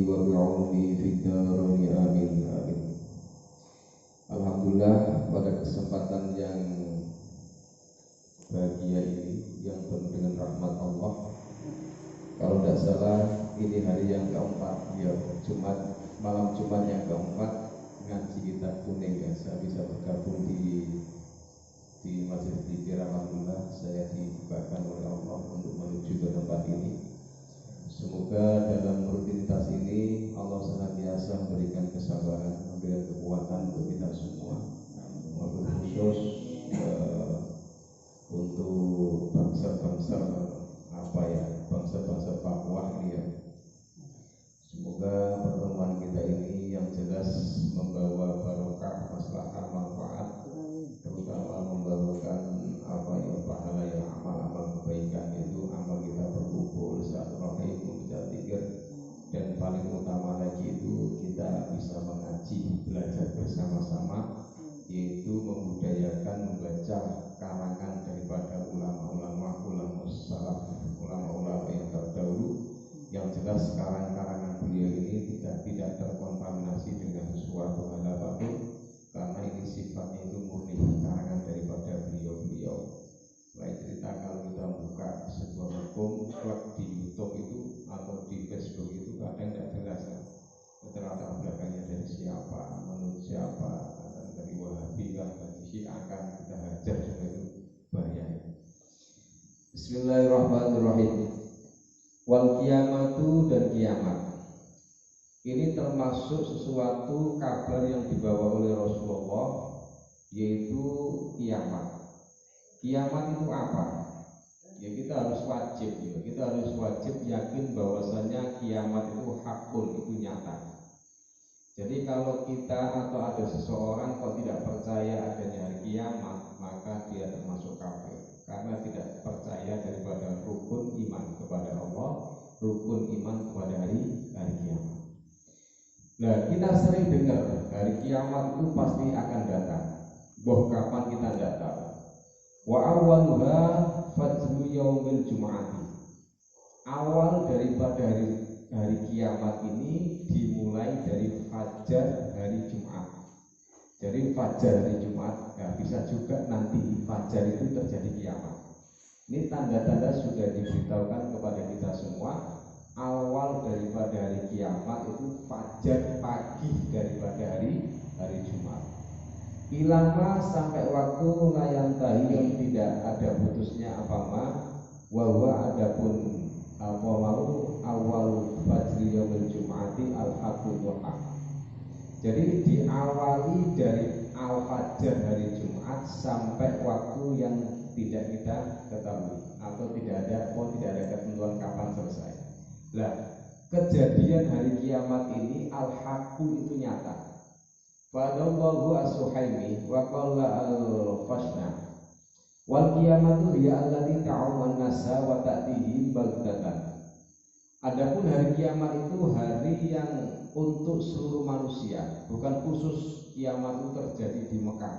وبعونه في الدارين آمين آمين. Alhamdulillah, pada kesempatan yang bahagia ini yang penuh dengan rahmat Allah, kalau tidak salah ini hari yang keempat, ya Jumat, malam Jumat yang keempat ngaji kitab kuning ya. Saya bisa bergabung di Masjid Zikir. Alhamdulillah saya dibukakan oleh Allah untuk menuju ke tempat ini. Semoga dalam rutinitas ini Allah senantiasa memberikan kesabaran, memberikan kekuatan untuk kita semua, maupun khusus untuk bangsa-bangsa bangsa-bangsa Papua ini ya. Semoga pertemuan kita ini yang jelas membawa barokah, maslahah, manfaat, terutama membawakan pahala yang amal-amal kebaikan, itu amal kita berkumpul saat rohim membaca zikir, dan paling utama lagi itu kita bisa mengaji, belajar bersama-sama, yaitu membudayakan membaca karangan daripada ulama-ulama salaf, ulama-ulama yang terdahulu, yang jelas karangan beliau ini tidak terkontaminasi dengan sesuatu hal apapun, karena ini sifatnya itu murni karangan daripada beliau-beliau. Baik cerita kalau kita buka sebuah hukum klub di YouTube itu atau di Facebook itu kadang tidak jelas ya, latar belakangnya dari siapa, menurut siapa, dari Wahabi kan, dari Syiah kan, kita hajar juga itu bahaya. Bismillahirrahmanirrahim. Wal kiamatu, dan kiamat ini termasuk sesuatu kabar yang dibawa oleh Rasulullah, yaitu kiamat. Kiamat itu apa? Ya kita harus wajib yakin bahwasanya kiamat itu hakun, itu nyata. Jadi kalau kita atau ada seseorang kalau tidak percaya adanya hari kiamat, maka dia termasuk kafir, karena tidak percaya daripada rukun iman kepada Allah, rukun iman kepada hari kiamat. Nah, kita sering dengar hari kiamat itu pasti akan datang. Boh kapan kita tidak tahu. Wa awwaluha fajru yaumil jum'ati. Awal daripada hari kiamat ini dimulai dari fajar hari Jumat. Jadi fajar hari Jumat, ya bisa juga nanti di fajar itu terjadi kiamat. Ini tanda-tanda sudah diberitahukan kepada kita semua. Awal daripada hari kiamat itu fajar pagi daripada hari Jumat. Ilama sampai waktu layantahi yang tidak ada putusnya apa-apa. Wahwa adapun awal fajri yaumil jum'ati al-haqqul duha. Jadi diawali dari al-fajar hari Jumat sampai waktu yang tidak kita ketahui, atau tidak ada ketentuan kapan selesai. Nah, kejadian hari kiamat ini al-haqqu itu nyata. Fadallahu as-Suhaimi wa qala al-Fashna wal qiyamatu hiya allati ta'umun nasa wa ta'tihi baghdatan. Adapun hari kiamat itu hari yang untuk seluruh manusia, bukan khusus kiamat itu terjadi di Mekah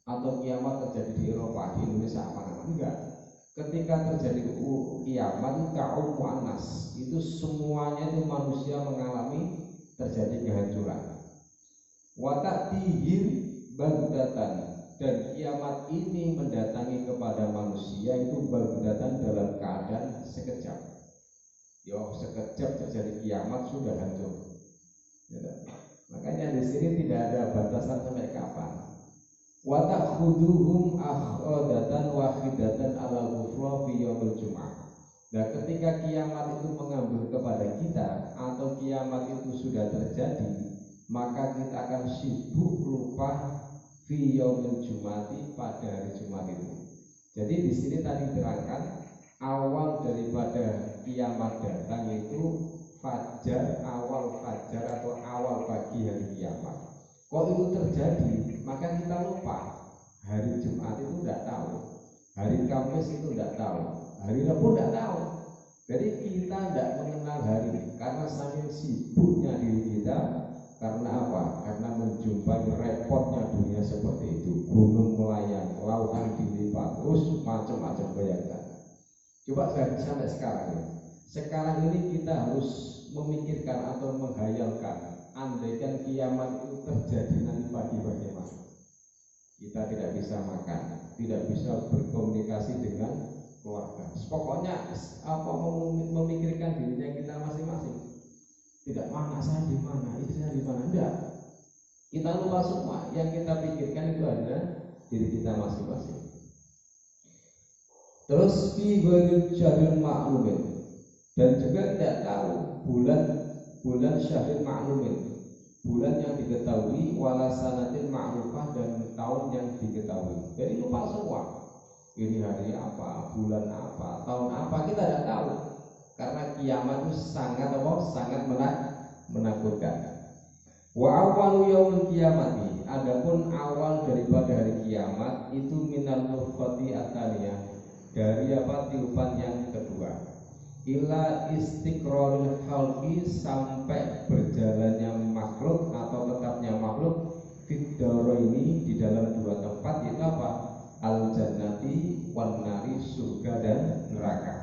atau kiamat terjadi di Eropa, di Indonesia apa enggak. Ketika terjadi kiamat itu ta'umun nas, itu semuanya itu manusia mengalami terjadi kehancuran. Wa ta'tihi baghdatan, dan kiamat ini mendatangi kepada manusia itu baghdatan dalam keadaan sekejap. Sekejap terjadi kiamat sudah hancur. Makanya di sini tidak ada batasan sampai kapan. Wa ta'khuduhum akhadatan wahidatan ala ghufra fi yaumil jum'ah. Nah, ketika kiamat itu mengambil kepada kita atau kiamat itu sudah terjadi, maka kita akan sibuk lupa fi yaumil jum'ati, pada hari Jumat itu. Jadi di sini tadi diterangkan awal daripada kiamat datang itu fajar, awal fajar atau awal pagi hari kiamat. Kalau itu terjadi, maka kita lupa. Hari Jumat itu tidak tahu, hari Kamis itu tidak tahu, hari Rabu tidak tahu. Jadi kita tidak mengenal hari, karena saking sibuknya diri kita. Karena apa? Karena menjumpai repotnya dunia seperti itu, gunung melayang, lautan dilipat, terus macam-macam bayangkan. Coba sampai sekarang ini kita harus memikirkan atau menghayalkan andaikan kiamat itu terjadi nanti pagi bagaimana? Kita tidak bisa makan, tidak bisa berkomunikasi dengan keluarga. Pokoknya apa memikirkan dirinya kita masing-masing. Tidak mana saya di mana, istrinya di mana, enggak. Kita lupa semua. Yang kita pikirkan itu adalah diri kita masing-masing. Terus fi ghairil syahril ma'lumin, dan juga tidak tahu bulan syahril ma'lumin, bulan yang diketahui, wala sanatin ma'rufah, dan tahun yang diketahui. Jadi lupa semua. Ini hari apa, bulan apa, tahun apa, kita tidak tahu. Karena kiamat itu sangat menakutkan. Wa awwalu yaumil qiyamati, adapun awal daripada hari kiamat itu minal nufkhati atsaniyah, dari tiupan yang kedua, ila istiqrarul khalqi, sampai berjalannya makhluk atau tetapnya makhluk fid ini di dalam dua tempat, yaitu apa? Al jannati wan nari, surga dan neraka.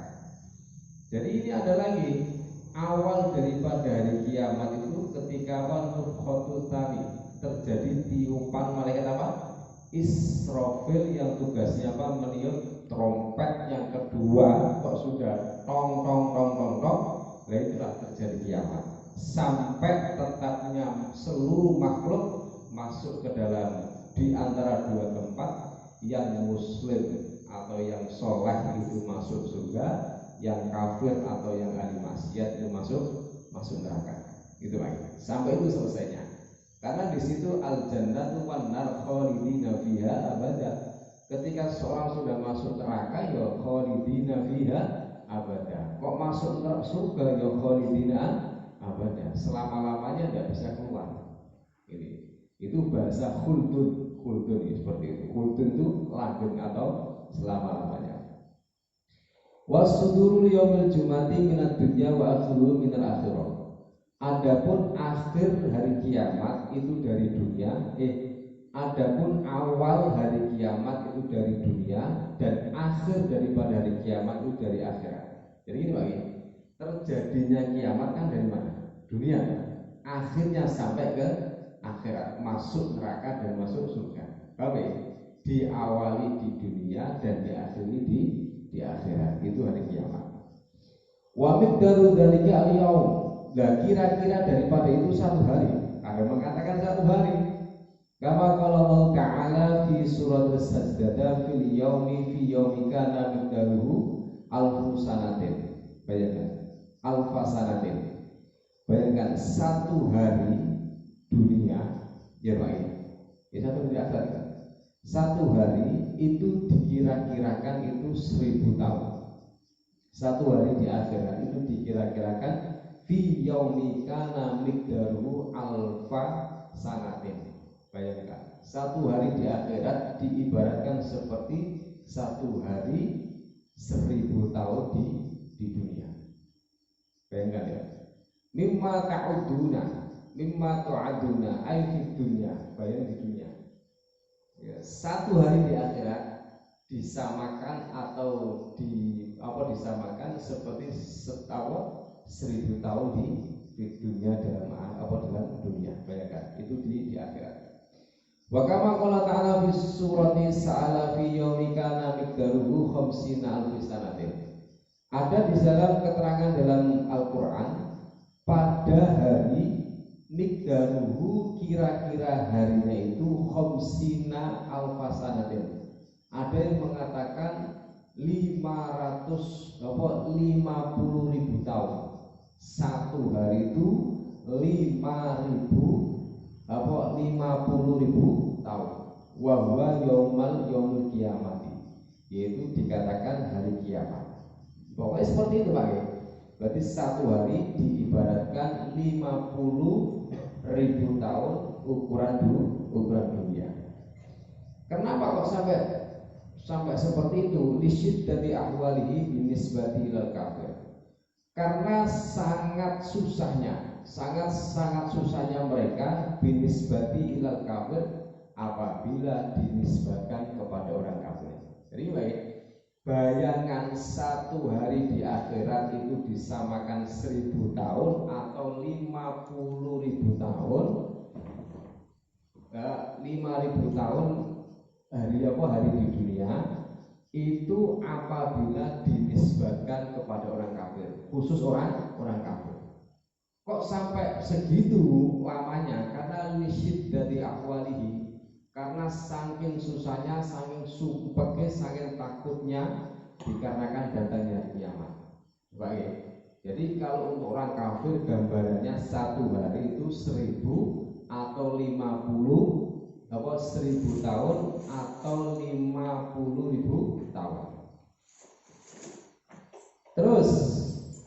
Jadi ini ada lagi awal daripada hari kiamat itu ketika nufkhatul tsani, terjadi tiupan malaikat apa? Israfil, yang tugasnya apa? Meniup trompet yang kedua. Kok sudah tong tong tong tong tong, nah itulah terjadi kiamat. Sampai tetapnya seluruh makhluk masuk ke dalam di antara dua tempat, yang muslim atau yang soleh itu masuk surga, yang kafir atau yang ahli maksiat itu masuk neraka. Itu lagi. Sampai itu selesainya. Karena di situ al jannatu wan nar khalidina fiha abada. Ketika seorang sudah masuk neraka, ya khalidina fiha abada. Kok masuk surga, ya khalidina abada. Selama-lamanya tidak bisa keluar. Itu bahasa khuldun seperti itu. Khuldun itu langgeng atau selama-lamanya. Wasudurul yaumil jumati minad dunya wa akhirul minal akhirah. Adapun akhir hari kiamat itu dari dunia, adapun awal hari kiamat itu dari dunia, dan akhir daripada hari kiamat itu dari akhirat. Jadi ini bagi terjadinya kiamat kan dari mana? Dunia. Akhirnya sampai ke akhirat, masuk neraka dan masuk surga. Oke, diawali di dunia dan diakhiri di akhirat, itu hari kiamat. Wa miqdaru dzalika al-yaum, nah kira-kira daripada itu satu hari. Ada mengatakan satu hari. Kama qala Allah Ta'ala fi surat As-Sajdah fil yaumi fi yaumika kana miqdaruhu alfu sanatin. Bayangkan, alfa sanatin. Bayangkan satu hari dunia, ya Pak. Ini satu hari akhirat. Satu hari itu dikira-kirakan itu 1000 tahun. Satu hari di akhirat itu dikira-kirakan fi yaumi kana miqdaruhu alfa sanatin. Bayangkan, satu hari di akhirat diibaratkan seperti satu hari 1000 tahun di dunia. Bayangkan ya. Mimma tu'aduna ay fid dunya, bayang di dunia. Ya, satu hari di akhirat disamakan atau disamakan seperti 1000 tahun di dunia, dalam dunia. Bayangkan itu di akhirat. Wa kama qala ta'ala fi surati sa'ala fi yaumi kana miqdaruhu khamsina alfi sanatin. Ada di dalam keterangan dalam Al-Qur'an, pada hari miqdaruhu, kira-kira harinya itu khamsina alfasanatin. Ada yang mengatakan 50.000 tahun. Satu hari itu 50.000 tahun. Wa huwa yaumul qiyamati, yaitu dikatakan hari kiamat. Pokoknya seperti itu Pak. Berarti satu hari diibaratkan 50.000 tahun ukuran dunia. Kenapa kok sampai seperti itu? Lisyid dari ahwalihi binisbati ilal kafir. Karena sangat susahnya mereka binisbati ilal kafir, apabila dinisbatkan kepada orang kafir. Jadi baik, bayangan satu hari di akhirat itu disamakan 1000 tahun atau 50.000 tahun. 5.000 tahun hari di dunia itu apabila dinisbatkan kepada orang kafir, khusus orang kafir. Kok sampai segitu lamanya? Karena lisyid dari ahwalihi, karena saking susahnya, saking supeknya, saking takutnya dikarenakan datangnya kiamat. Baik. Jadi kalau untuk orang kafir gambarannya satu hari itu 1000 atau 1000 tahun atau 50.000 tahun. Terus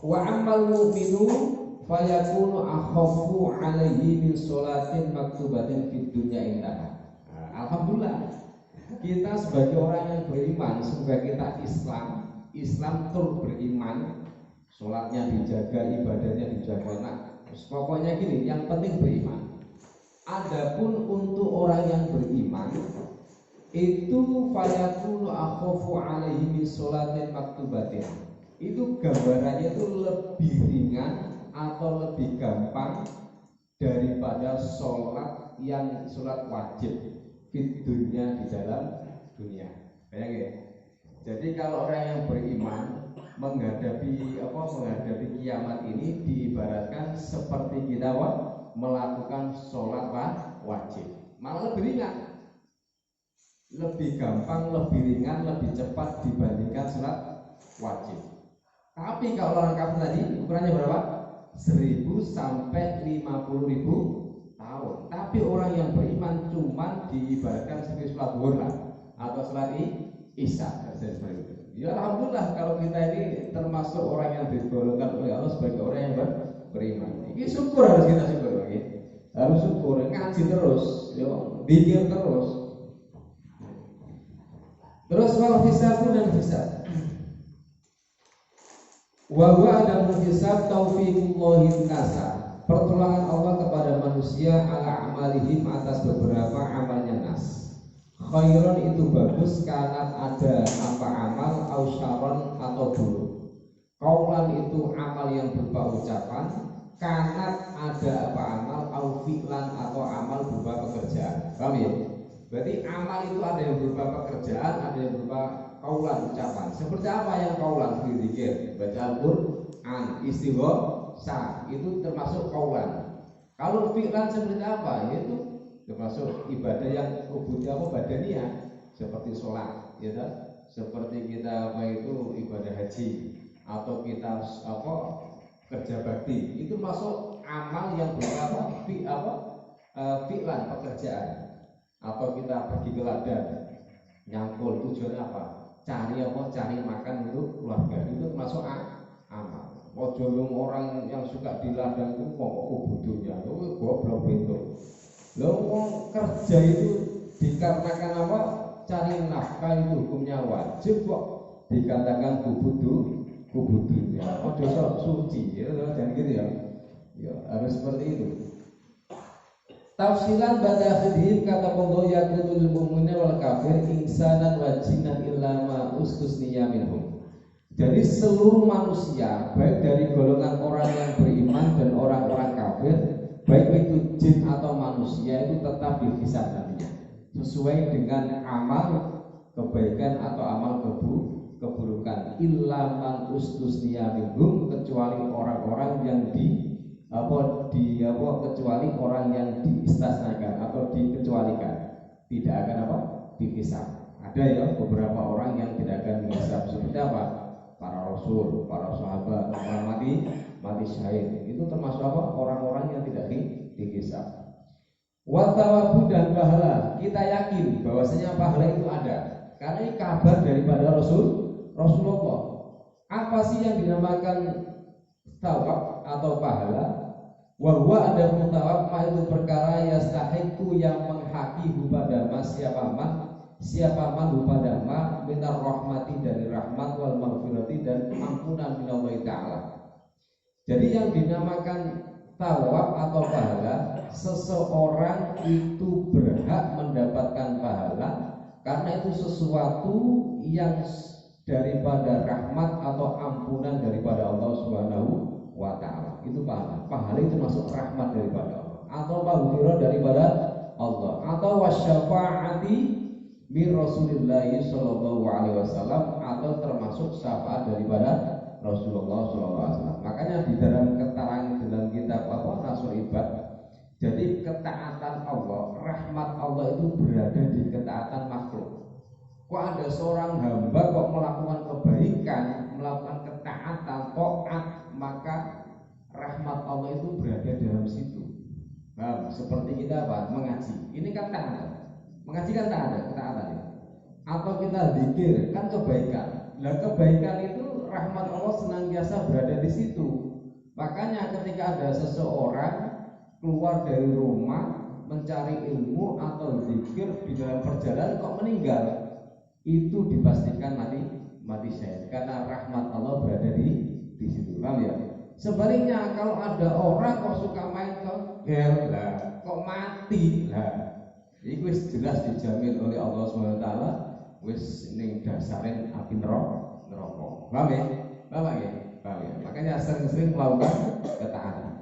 wa ammal mu'minu fayakunu akhafu alaihi min sholatin maktubatin fid dunya indah. Alhamdulillah kita sebagai orang yang beriman, semoga kita Islam tur beriman, sholatnya dijaga, ibadahnya dijaga. Nah, pokoknya gini, yang penting beriman. Adapun untuk orang yang beriman itu fayakunu akhafu alaihi min sholatin maktubatin, itu gambarannya itu lebih ringan atau lebih gampang daripada sholat wajib di dunia, di dalam dunia. Bayangin. Jadi kalau orang yang beriman menghadapi kiamat ini diibaratkan seperti kita melakukan sholat wajib, malah lebih ringan, lebih gampang, lebih ringan, lebih cepat dibandingkan sholat wajib. Tapi kalau orang kafir tadi ukurannya berapa? 1000 sampai 50.000 tahun. Tapi orang yang beriman cuma diibaratkan seperti sholat zuhur atau sholat isya. Ya alhamdulillah kalau kita ini termasuk orang yang digolongkan oleh Allah sebagai orang yang beriman. Ini syukur, harus kita syukur lagi. Harus syukur, ngaji terus, zikir terus. Terus wal hisab dan hisab. Wa huwa adamul hisab taufiqullahi nasa. Pertolongan Allah kepada manusia ala amalihim atas beberapa amalnya nas. Khairon itu bagus karena ada apa amal au syaron atau buruk. Kaulan itu amal yang berupa ucapan, karena ada apa amal au fi'lan atau amal berupa pekerjaan. Paham ya? Berarti amal itu ada yang berupa pekerjaan, ada yang berupa kaulan ucapan. Seperti apa yang kaulan? Berzikir, baca Al-Qur'an, istighosa, itu termasuk kaulan. Kalau fi'lan seperti apa? Yaitu termasuk ibadah yang badaniyah, seperti sholat, ya kan? Seperti kita ibadah haji atau kita kerja bakti, itu masuk amal yang berupa fi'lan, pekerjaan. Atau kita pergi ke ladang nyangkul, tujuan apa? Cari makan untuk keluarga, itu termasuk amal. Ojo orang yang suka di ladang itu kok butuhnya, goblok bentuk. Wong kerja itu dikarenakan apa? Cari nafkah, itu hukumnya wajib kok dikatakan kubutunya. Ojo sok suci, ya, jangan gitu ya. Ya harus seperti itu. Tafsilan pada akhirih kata Allah yakutul mu'mina wal kafir insanan wa jinnan illa ma ustusniya minhum. Jadi seluruh manusia, baik dari golongan orang yang beriman dan orang-orang kafir, baik itu jin atau manusia, itu tetap dihisab nantinya sesuai dengan amal kebaikan atau amal keburukan. Illa man ustusniya minhum, kecuali orang-orang yang kecuali orang yang diistisnakan atau dikecualikan, tidak akan dihisab. Ada ya beberapa orang yang tidak akan dihisab, seperti apa? Para rasul, para sahabat, orang mati syahid, itu termasuk orang-orang yang tidak dihisab. Wa thawabu dan pahala, kita yakin bahwasanya pahala itu ada, karena ini kabar daripada Rasulullah. Apa sih yang dinamakan thawab atau pahala? Wa huwa ada thawab itu perkara yastahiqu, yang menghaki hubadama siapa man hubadama minar rahmati, dari rahmat, wal maghfirati, dan ampunan minallahi ta'ala. Jadi yang dinamakan thawab atau pahala, seseorang itu berhak mendapatkan pahala karena itu sesuatu yang daripada rahmat atau ampunan daripada Allah Subhanahu wa taala. Itu pahala. Pahala itu masuk rahmat daripada Allah atau maghfirah daripada Allah atau wasyafaati min Rasulillah sallallahu alaihi wasallam atau termasuk syafaat daripada Rasulullah sallallahu alaihi wasallam. Makanya di dalam keterangan dalam kitab Nasrul Ibad, jadi ketaatan Allah, rahmat Allah itu berada di ketaatan makhluk. Kok ada seorang hamba kok melakukan kebaikan, melakukan ketaatan, taat, maka rahmat Allah itu berada dalam situ. Paham? Seperti kita mengaji. Ini kan taatan. Mengaji kan tak ada ketaatan itu. Atau kita zikir kan kebaikan. Nah, kebaikan itu rahmat Allah senantiasa berada di situ. Makanya ketika ada seseorang keluar dari rumah mencari ilmu atau zikir di dalam perjalanan kok meninggal, itu dipastikan mati syahid karena rahmat Allah berada di situ. Paham ya? Sebaliknya kalau ada orang kok suka main ke lah, kok mati lah, itu jelas dijamin oleh Allah SWT wis ning dasarin api neraka. Paham ya? Paham ya? Paham ya? Makanya sering-sering melakukan ketaatan.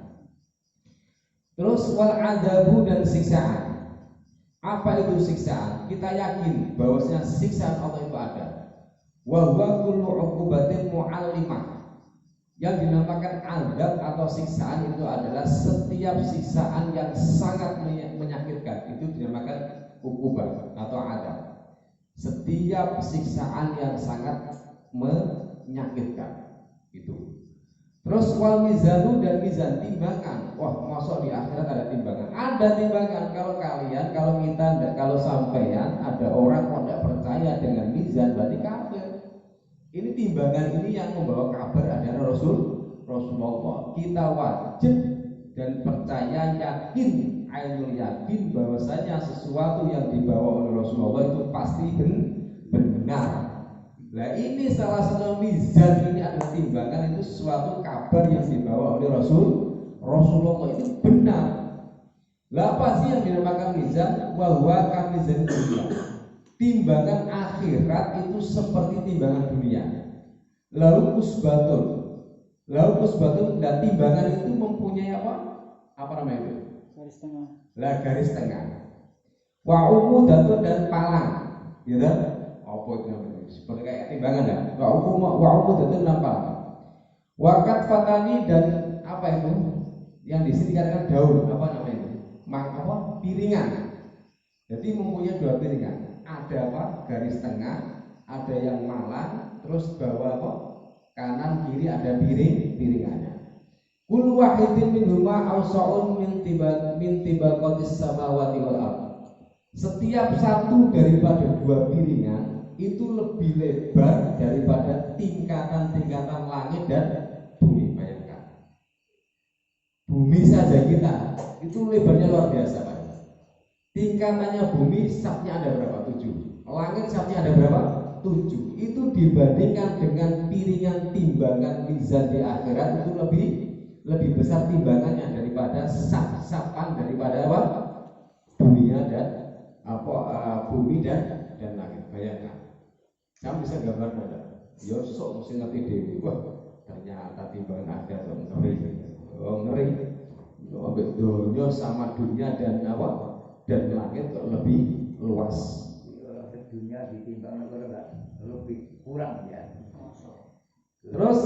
Terus wal adabu dan siksaan. Apa itu siksaan? Kita yakin bahwasanya siksaan Allah itu ada. Wa huwa kullu 'uqubatin mu'allimah. Yang dinamakan adab atau siksaan itu adalah setiap siksaan yang sangat menyakitkan. Itu dinamakan uqubah atau adab. Setiap siksaan yang sangat menyakitkan itu. Terus wal mizanu dan mizan, timbangan. Wah, masuk di akhirat ada timbangan. Ada timbangan. Kalau kalian, kalau kita, kalau sampeyan ada orang kok tidak percaya dengan mizan, berarti kafir. Ini timbangan ini yang membawa kabar adalah Rasulullah. Kita wajib dan percaya, yakin, ainul yakin bahwasanya sesuatu yang dibawa oleh Rasulullah itu pasti benar. Nah, ini salah satu mizan, ini adalah timbangan, itu sesuatu kabar yang dibawa oleh Rasulullah itu benar. Lah apa sih yang dinamakan mizan? Wa huwa kamizan dunia. Timbangan akhirat itu seperti timbangan dunia. Lalu kusbatun dan timbangan itu mempunyai apa? Apa namanya itu? Garis tengah. Lah garis tengah. Wa umudatun dan palang, gitu. Apa itu namanya? Seperti kayak timbangan ya. Wa umudatun dan palang. Wakat fatani dan apa itu? Yang di sini dikatakan daun, apa namanya itu? Piringan. Jadi mempunyai dua piringan. Ada apa? Garis tengah, ada yang malang, terus bawah apa? Kanan kiri ada piringannya. Kullu wahidin minhuma awsa'un min tibaqatis samawati wal ardh. Setiap satu daripada dua piringan itu lebih lebar daripada tingkatan-tingkatan langit dan bumi. Bayangkan. Bumi saja kita itu lebarnya luar biasa, Pak. Tingkatannya bumi sapnya ada berapa? 7. Langit sapnya ada berapa? 7. Itu dibandingkan dengan piringan timbangan mizan di akhirat itu lebih besar timbangannya daripada sapan daripada apa? Dunia dan bumi dan langit. Bayangkan. Kamu bisa gambar ada? Ya sok mesti ngerti dewi. Wah, ternyata timbangan akhirat ngeri. Oh, ngeri. Ambek dunia sama dunia dan apa? Dan langit lebih luas. Dunia ditimbang lebih kurang ya. Terus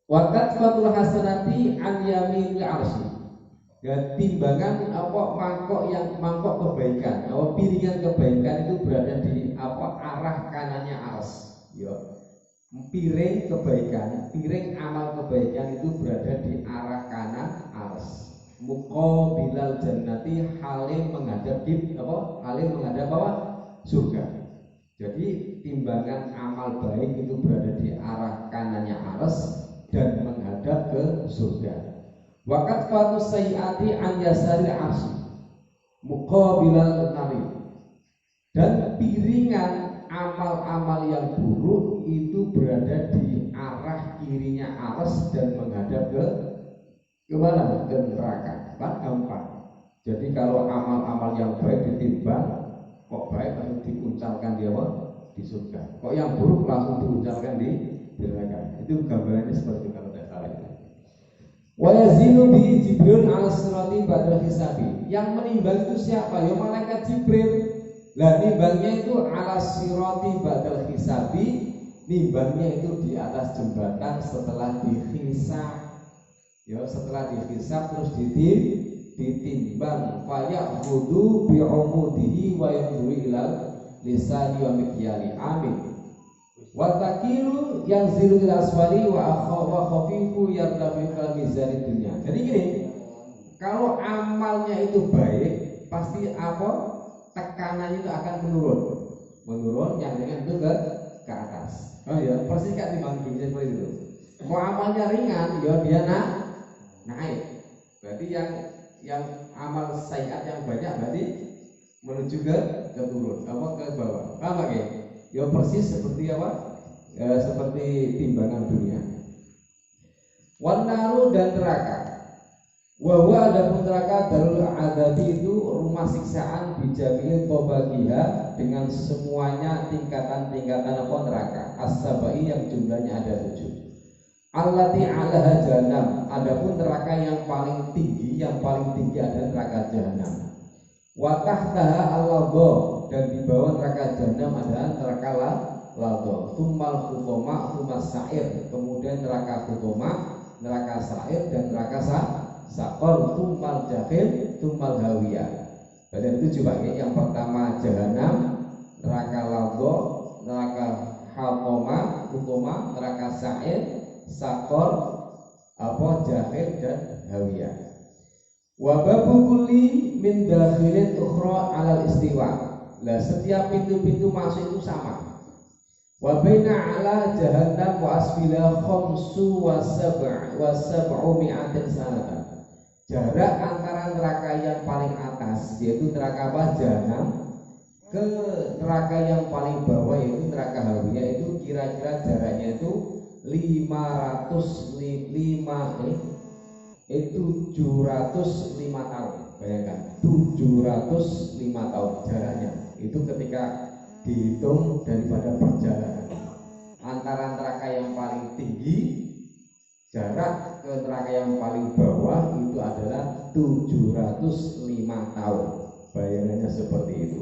wakat fatul hasanati an yaminil arsy. Ya, timbangan mangkok kebaikan, piringan kebaikan itu berada di arah kanannya ars. Ya. Piring kebaikan, piring amal kebaikan itu berada di arah kanan ars. Muqabilal jannati, halim menghadap surga. Jadi timbangan amal baik itu berada di arah kanannya aras dan menghadap ke surga. Waqat fatu sayyiati an yasari arsy muqabilal nari. Dan piringan amal-amal yang buruk itu berada di arah kirinya aras dan menghadap ke mana? Ke neraka. Kan gampang. Jadi kalau amal-amal yang baik ditimbang, kok baik lalu dikuncalkan di surga. Kok yang buruk langsung diucapkan di neraka. Itu gambarannya seperti itu kalau tidak salah. Wa yazinu bi Jibril ala sirati ba'dal hisabi. Yang menimbang itu siapa? Ya malaikat Jibril. Lah nimbangnya itu ala sirati ba'dal hisabi. Nimbangnya itu di atas jembatan setelah dihisab. Ya setelah dihisab terus ditimbang faya khudu bi umudihi wa yanzuru ilal lisani wa mikyali. Amin. Wa takilu yang zilu ila aswali wa khafifu yartafi fil mizan dunya. Jadi gini, kalau amalnya itu baik, pasti apa? Tekanannya itu akan menurun yang dengan itu ke atas. Oh ya, persis kan timbang dunia seperti itu. Mau amalnya ringan, ya dia naik. Berarti yang amal sayiat yang banyak berarti menuju ke turun, ke bawah. Paham nggak ya? Ya persis seperti apa? Seperti timbangan dunia. Wanaru dan neraka. Wahwa adapun neraka darul adabi itu rumah siksaan bijamil tobagiha dengan semuanya tingkatan-tingkatan apa neraka. As-sabai yang jumlahnya ada 7. Allati alaha jahannam. Adapun neraka yang paling tinggi adalah neraka jahanam. Wa tahtaha al-ladha, dan di bawah neraka jahanam adalah neraka ladha. Tsummal khutoma, tsummas sa'ir. Kemudian neraka khutoma, neraka sa'ir dan neraka saqar, tsummal jahim, tsummal hawiyah. Badan 7 bagian. Yang pertama jahanam, neraka ladha, neraka khutoma, neraka sa'ir, saqar, jahim dan hawiyah. Wa babu kulli min dakhilin ukhra 'alal istiwa. Lah setiap pintu-pintu masuk itu sama. Wa baina 'ala jahannam wa asfila khamsu wa sab'u mi'atin sanatan. Jarak antara neraka yang paling atas yaitu neraka jahanam ke neraka yang paling bawah yaitu neraka hawiyah itu kira-kira jaraknya itu 705 tahun. Bayangkan 705 tahun jaraknya. Itu ketika dihitung daripada perjalanan antara neraka yang paling tinggi jarak ke neraka yang paling bawah itu adalah 705 tahun. Bayangannya seperti itu.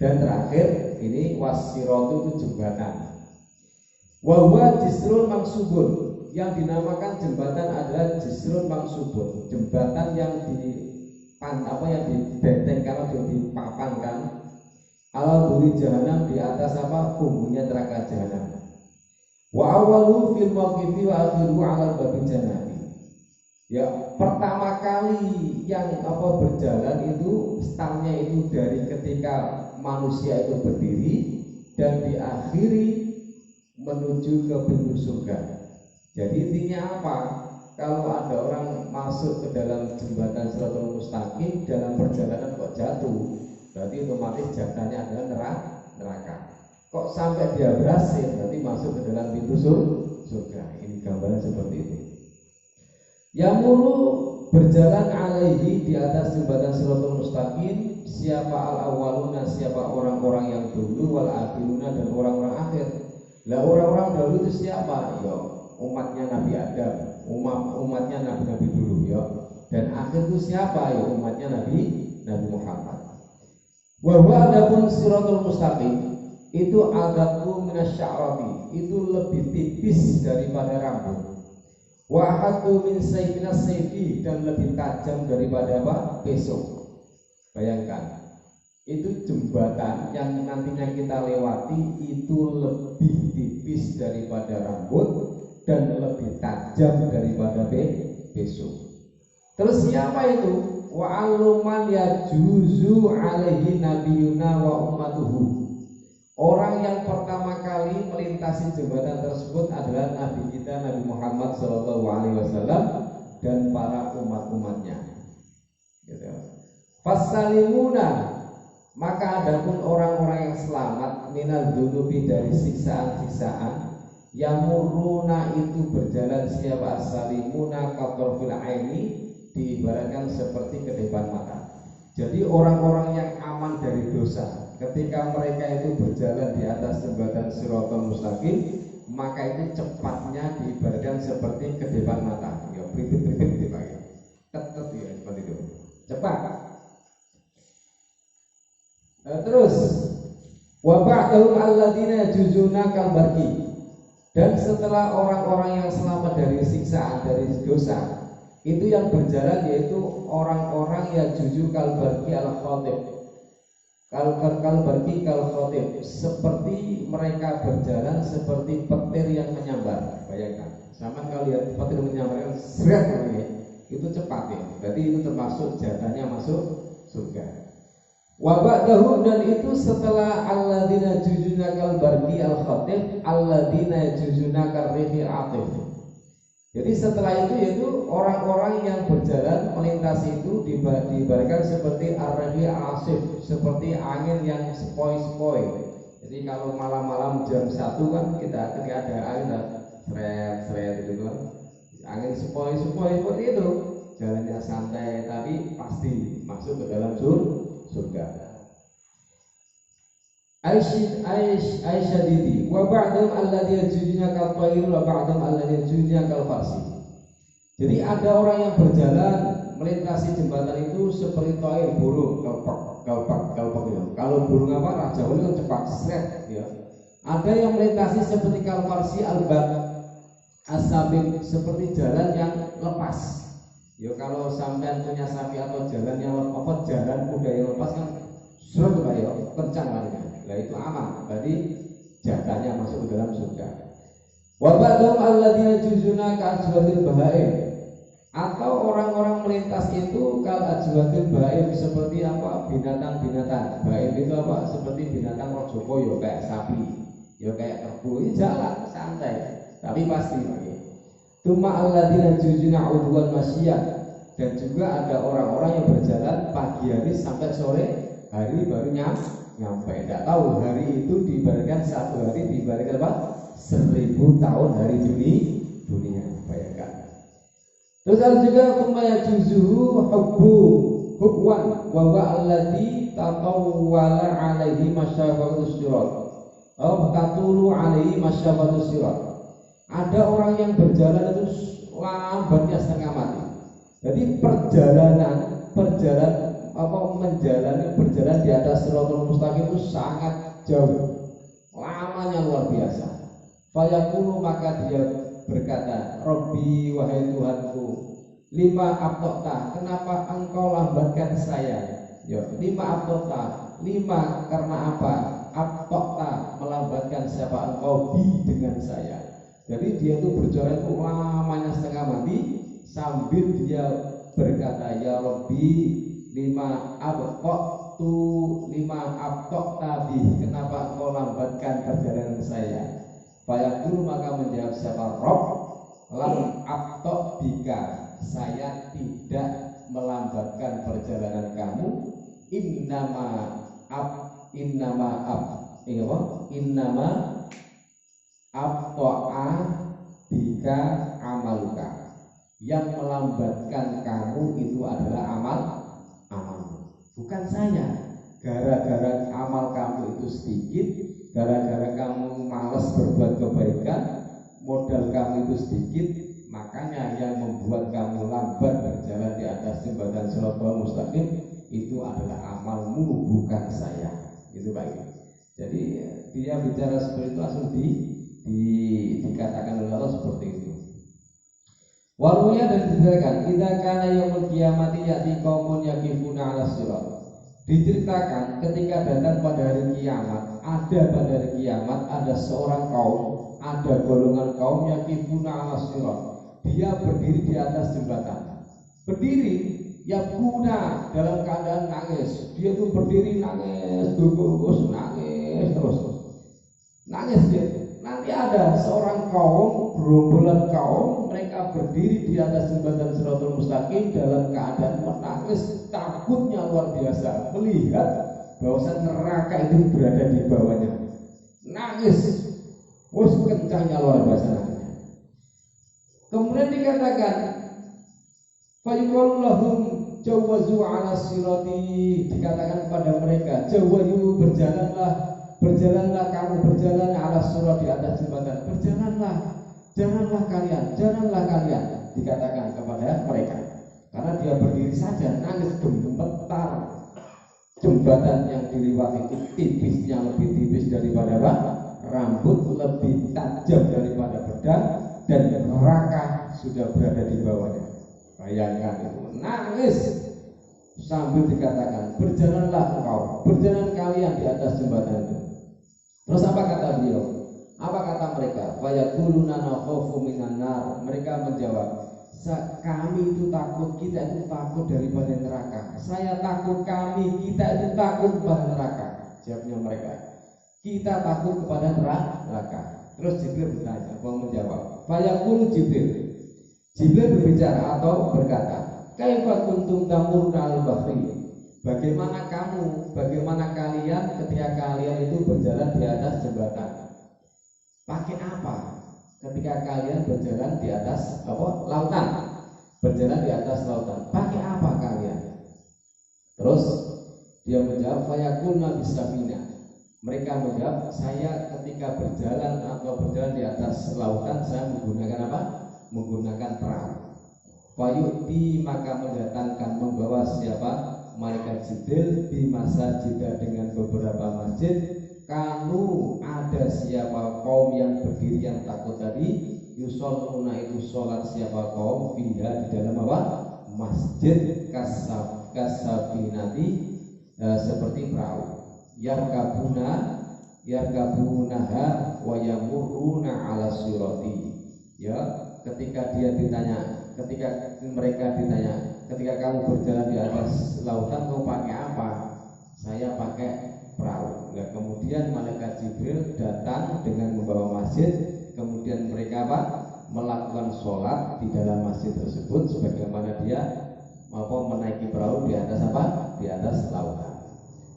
Dan terakhir ini wasiratu itu jembatan. Wahwa jisrun mangsubun, yang dinamakan jembatan adalah jisrun mangsubun, jembatan yang dibentengkan atau dipapankan ala duri jahanam, di atas punggungnya neraka jahanam. Wa awalu fil maqifi wa akhiru ala babil jannati. Ya, pertama kali yang berjalan itu startnya itu dari ketika manusia itu berdiri dan diakhiri menuju ke pintu surga. Jadi intinya apa? Kalau ada orang masuk ke dalam jembatan Shiratal Mustaqim dalam perjalanan kok jatuh, berarti otomatis jatuhnya adalah neraka. Kok sampai dia berhasil, berarti masuk ke dalam pintu surga. Ini gambaran seperti itu. Yamuru berjalan alaihi, di atas jembatan Shiratal Mustaqim, siapa al-awwaluna, siapa orang-orang yang dulu, wal akhiruna, dan orang-orang akhir. Lah orang-orang dahulu itu siapa? Ya umatnya Nabi Adam, umatnya nabi-nabi dulu ya. Dan akhir itu siapa? Ya umatnya Nabi Muhammad. Wa huwa adapun Shiratal Mustaqim itu adaku minasya'rati, itu lebih tipis daripada rambut. Wa ahadu min sayfinas sayfi, dan lebih tajam daripada pisau. Bayangkan, itu jembatan yang nantinya kita lewati itu lebih tipis daripada rambut dan lebih tajam daripada pisau. Terus siapa itu? Wa aluman yajuzu alaihi nabiyuna wa ummatuhu. Orang yang pertama kali melintasi jembatan tersebut adalah Nabi kita Nabi Muhammad SAW dan para umat-umatnya. Gitu. Fasalimuna, maka adapun orang-orang yang selamat minal dunubi, dari siksaan-siksaan, yamuruna itu berjalan, siapa asalimuna katorfil aini, diibaratkan seperti kedepan mata. Jadi orang-orang yang aman dari dosa, ketika mereka itu berjalan di atas jembatan Shiratal Mustaqim, maka itu cepatnya diibaratkan seperti kedepan mata, ya pripit-pripit gitu ya, tet ya seperti itu, cepat. Terus wa ba'dahum alladzina yajuzuna kalbarki, dan setelah orang-orang yang selamat dari siksaan, dari dosa, itu yang berjalan yaitu orang-orang yang jujur kalbarki al-khotib, kalbarki al-khotib, seperti mereka berjalan seperti petir yang menyambar. Bayangkan, sama kalian petir menyambar kan seret ya, itu cepat ya, berarti itu termasuk jatahnya masuk surga. Wa ba'dahu, dan itu setelah alladzina jujuna kalbarki al-khotib alladzina jujuna karrihi atif. Jadi setelah itu yaitu orang-orang yang berjalan melintasi itu diibaratkan seperti ar-rihi asif, seperti angin yang sepoi-sepoi. Jadi kalau malam-malam jam 1 kan kita ketika ada angin seret gitu kan, angin sepoi-sepoi seperti itu, jalannya santai tapi pasti masuk ke dalam surga. Aisyah didi wa ba'dhum alladhi yajujuna kal tayr wa ba'dhum alladhi yajujuna kal farsi. Jadi ada orang yang berjalan melintasi jembatan itu seperti tayr, burung, galpak ya. Kalau burung apa, raja itu kan cepat seret ya. Ada yang melintasi seperti kal farsi albab asabim, seperti jalan yang lepas. Ya kalau sampean punya sapi atau jalan yang jalan kuda yang lepas kan seret ya, kencang larinya. Lah itu aman, berarti jatahnya masuk ke dalam surga. Wa ba'dhum alladzina yajuzuna ka ajwadil bahaim, atau orang-orang melintas itu kal ajwadil bahaim, seperti apa, binatang-binatang. Bahaim itu apa? Seperti binatang rojokoyo, kayak sapi, ya kayak kerbau, ini jalan santai, tapi pasti lagi. Tuma alladzina yajuzuna udwan masyiyah, dan juga ada orang-orang yang berjalan pagi hari sampai sore hari baru nyampe. Tidak tahu hari itu diibaratkan satu hari diibaratkan apa? 1000 tahun hari dunia. Bayangkan. Terus ada juga kumaya juzuhu hubwan wa huwa alladhi tatawwala alaihi masyafatus sirat. Tatulu alaihi masyafatus sirat. Ada orang yang berjalan itu lambatnya setengah mati. Jadi berjalan di atas Shiratal Mustaqim itu sangat jauh, lamanya luar biasa. Fayaqulu, maka dia berkata, Robbi, wahai Tuhanku, lima abtokta, kenapa engkau lambatkan saya? Ya, lima abtokta, lima karena apa? Abtokta, melambatkan siapa engkau bi dengan saya. Jadi dia itu berjalan itu lamanya setengah mati, sambil dia berkata, ya Robbi, lima abtok tabi, kenapa engkau lambatkan perjalanan saya? Fayaqul, maka menjawab siapa Rob, lam abtok bika, saya tidak melambatkan perjalanan kamu. Innama abto'a bika amaluka, yang melambatkan kamu itu adalah amalmu, bukan saya. Gara-gara amal kamu itu sedikit, gara-gara kamu malas berbuat kebaikan, modal kamu itu sedikit, makanya yang membuat kamu lambat berjalan di atas jembatan Shiratal Mustaqim itu adalah amalmu, bukan saya. Itu baik. Jadi dia bicara seperti itu langsung dikatakan oleh Allah seperti itu. Waruya, dan dikatakan idza kana yaumul qiyamati ya'ti qaumun yaqifuna 'ala sirat. Diceritakan ketika datang pada hari kiamat, ada seorang kaum, ada golongan kaum yaqifuna 'ala sirat. Dia berdiri di atas jembatan. Berdiri yaquna, dalam keadaan nangis. Dia tuh berdiri nangis, gugus nangis terus. Nangis dia. Nanti ada seorang kaum, gerombolan kaum, mereka berdiri di atas jembatan Shiratal Mustaqim dalam keadaan menangis, takutnya luar biasa melihat bahwa neraka itu berada di bawahnya. Nangis, kencangnya luar biasa nangisnya. Kemudian dikatakan, fayuqalu lahum jawazu ala sirati, dikatakan kepada mereka, jawazu berjalanlah kamu, berjalan ala surat di atas jembatan, janganlah kalian, dikatakan kepada mereka. Karena dia berdiri saja nangis gemetar. Jembatan yang dilewati itu tipisnya lebih tipis daripada apa? Rambut, lebih tajam daripada pedang, dan neraka sudah berada di bawahnya. Bayangkan itu, nangis sambil dikatakan, berjalanlah engkau, berjalan kalian di atas jembatan itu. Terus apa kata beliau? Apa kata mereka? Fayaquluna nakhafu minan nar. Mereka menjawab, kami itu takut, kita itu takut daripada neraka. Saya takut, kita itu takut kepada neraka. Jawabnya mereka, kita takut kepada neraka. Terus Jibril bertanya, menjawab. Fayaqulu Jibril berbicara atau berkata, kaifa kuntum tamuruna al-bahri? Bagaimana kalian ketika kalian itu berjalan di atas jembatan? Pakai apa? Ketika kalian berjalan di atas lautan, berjalan di atas lautan, pakai apa kalian? Terus dia menjawab, fayaqulna bisafina. Mereka menjawab, saya ketika berjalan di atas lautan, saya menggunakan apa? Menggunakan perahu. Fayu'ti, maka mendatangkan, membawa siapa? Malaikat Jibril di masjid, dengan beberapa masjid. Kalau ada siapa kaum yang berdiri yang takut tadi, yusalluna, itu sholat siapa kaum fiha, di dalam apa? Masjid kasabinati, seperti perahu. Yarkabunaha wa yamurruna ala sirati. Ya, ketika mereka ditanya, ketika kamu berjalan di atas lautan, kamu pakai apa? Saya pakai perahu. Nah, kemudian malaikat Jibril datang dengan membawa masjid. Kemudian mereka melakukan sholat di dalam masjid tersebut, sebagaimana dia menaiki perahu di atas Di atas lautan.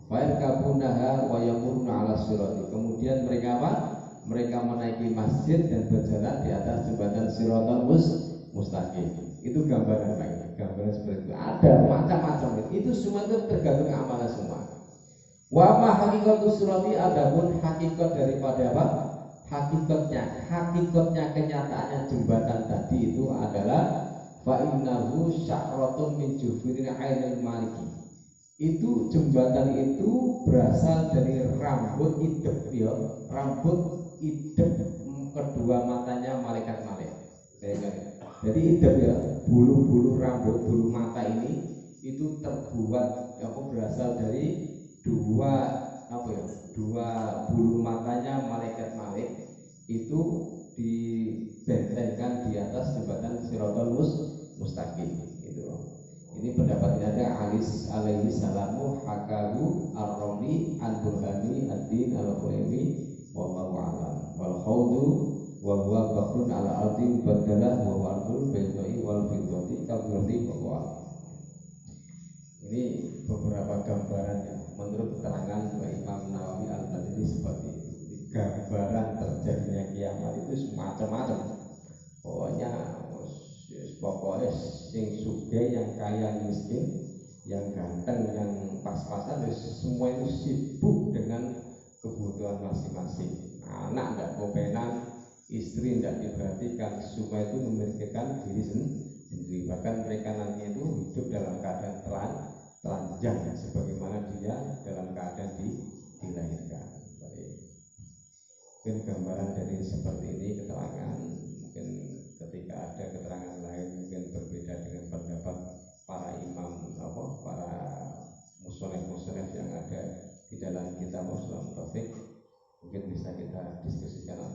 Fayarkabunaha wa yamuruna ala sirati. Kemudian mereka Mereka menaiki masjid dan berjalan di atas jembatan Siratal Mustaqim. Itu gambaran seperti itu. Ada macam-macam. Itu semua itu tergantung amalan semua. Wa ma hakikatu surati, adapun hakikat daripada apa? Hakikatnya kenyataannya jembatan tadi itu adalah fa innahu sya'ratun min jufirin ainil maliki. Itu jembatan itu berasal dari rambut idep, ya, rambut idep kedua matanya malaikat. Jadi idep, ya, bulu rambut, bulu mata ini itu terbuat berasal dari dua bulu matanya malaikat itu dibentengkan di atas jembatan Siratal Mustaqim. Ini pendapat ada Alis alaihi salamu hakahu ar-Ramli al-Burhani ad-Din al-Khulaimi wallahu a'lam. Wal khawdu wa huwa bahrun ala ardi badalah wa wardul baydai wal fiddati kabirati wa. Ini beberapa gambaran yang menurut keterangan Imam Nawawi al-Badri seperti itu. Gambaran terjadinya kiamat itu semacam-macam. Pokoknya sing sugih, yang kaya, yang miskin, yang ganteng, yang pas-pasan, semua itu sibuk dengan kebutuhan masing-masing. Anak tidak kopenan, istri tidak diperhatikan, semua itu memikirkan diri sendiri. Bahkan mereka nanti itu hidup dalam keadaan telanjang, sebagaimana dia dalam keadaan dilahirkan. Mungkin gambaran dari seperti ini keterangan. Mungkin ketika ada keterangan lain mungkin berbeda dengan pendapat para imam, para musonef yang ada di dalam kitab Ushul Taufik, mungkin bisa kita diskusikan